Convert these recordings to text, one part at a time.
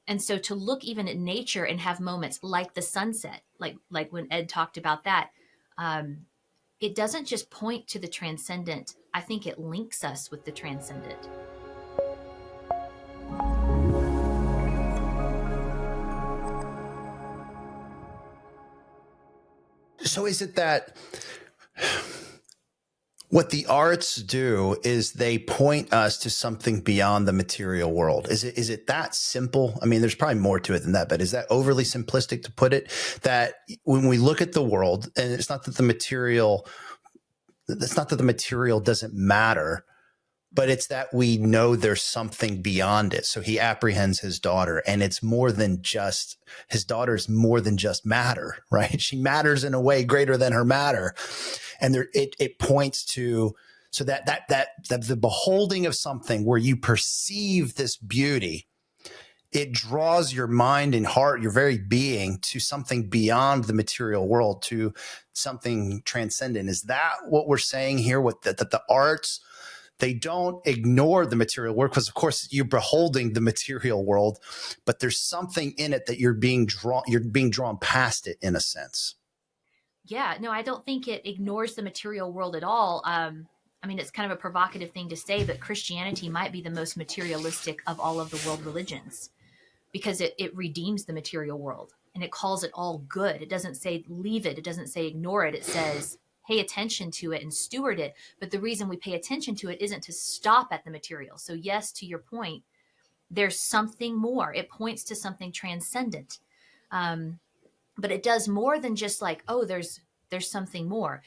And so to look even at nature and have moments like the sunset, like when Ed talked about that, um, it doesn't just point to the transcendent. I think it links us with the transcendent. So is it that what the arts do is they point us to something beyond the material world? Is it that simple? I mean, there's probably more to it than that, but is that overly simplistic to put it? That when we look at the world, and it's not that the material doesn't matter, but it's that we know there's something beyond it. So he apprehends his daughter, and it's more than just his daughter's more than just matter, right? She matters in a way greater than her matter. And it points to, so that the beholding of something where you perceive this beauty, it draws your mind and heart, your very being, to something beyond the material world, to something transcendent. Is that what we're saying here? That the arts, they don't ignore the material world, because of course you're beholding the material world, but there's something in it that you're being drawn past it in a sense. Yeah, no, I don't think it ignores the material world at all. I mean, it's kind of a provocative thing to say, but Christianity might be the most materialistic of all of the world religions because it redeems the material world and it calls it all good. It doesn't say leave it. It doesn't say ignore it. It says pay attention to it and steward it. But the reason we pay attention to it isn't to stop at the material. So yes, to your point, there's something more. It points to something transcendent. But it does more than just like, oh, there's something more.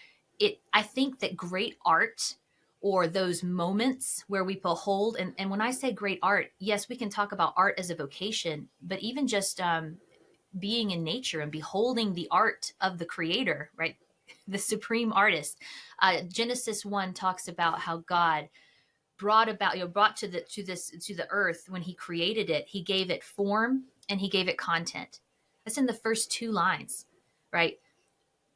I think that great art, or those moments where we behold, and when I say great art, yes, we can talk about art as a vocation, but even just being in nature and beholding the art of the creator, right? The supreme artist. Genesis 1 talks about how God brought to the earth. When he created it, he gave it form and he gave it content. That's in the first two lines, right?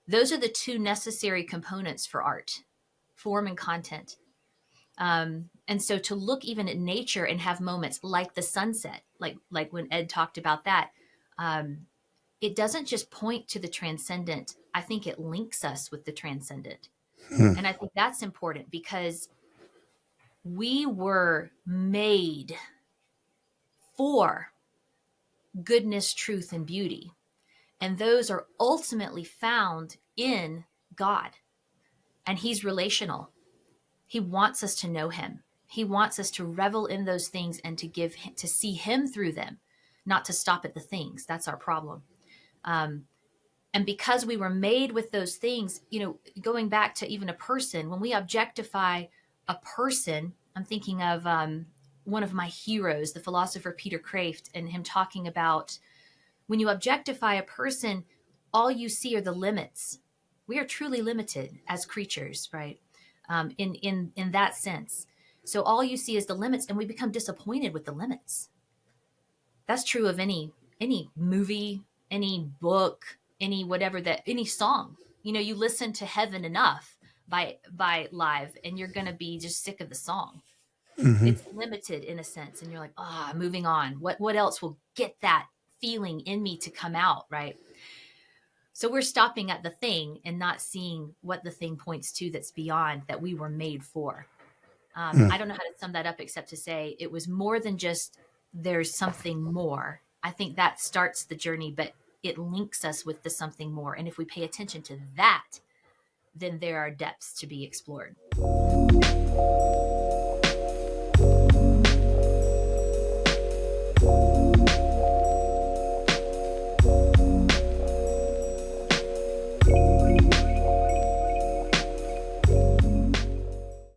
Those are the two necessary components for art: form and content. And so to look even at nature and have moments like the sunset, like when Ed talked about that, it doesn't just point to the transcendent. I think it links us with the transcendent. And I think that's important because we were made for goodness, truth, and beauty. And those are ultimately found in God. And he's relational. He wants us to know him. He wants us to revel in those things and to see him through them, not to stop at the things. That's our problem. And because we were made with those things, going back to even a person, when we objectify a person, I'm thinking of one of my heroes, the philosopher Peter Kraft, and him talking about when you objectify a person, all you see are the limits. We are truly limited as creatures, right? In that sense. So all you see is the limits, and we become disappointed with the limits. That's true of any movie, any book, any song. You listen to Heaven Enough by Live, and you're going to be just sick of the song. Mm-hmm. It's limited in a sense, and you're like, moving on. What else will get that feeling in me to come out, right? So we're stopping at the thing and not seeing what the thing points to that's beyond, that we were made for. I don't know how to sum that up except to say it was more than just there's something more. I think that starts the journey, but it links us with the something more. And if we pay attention to that, then there are depths to be explored.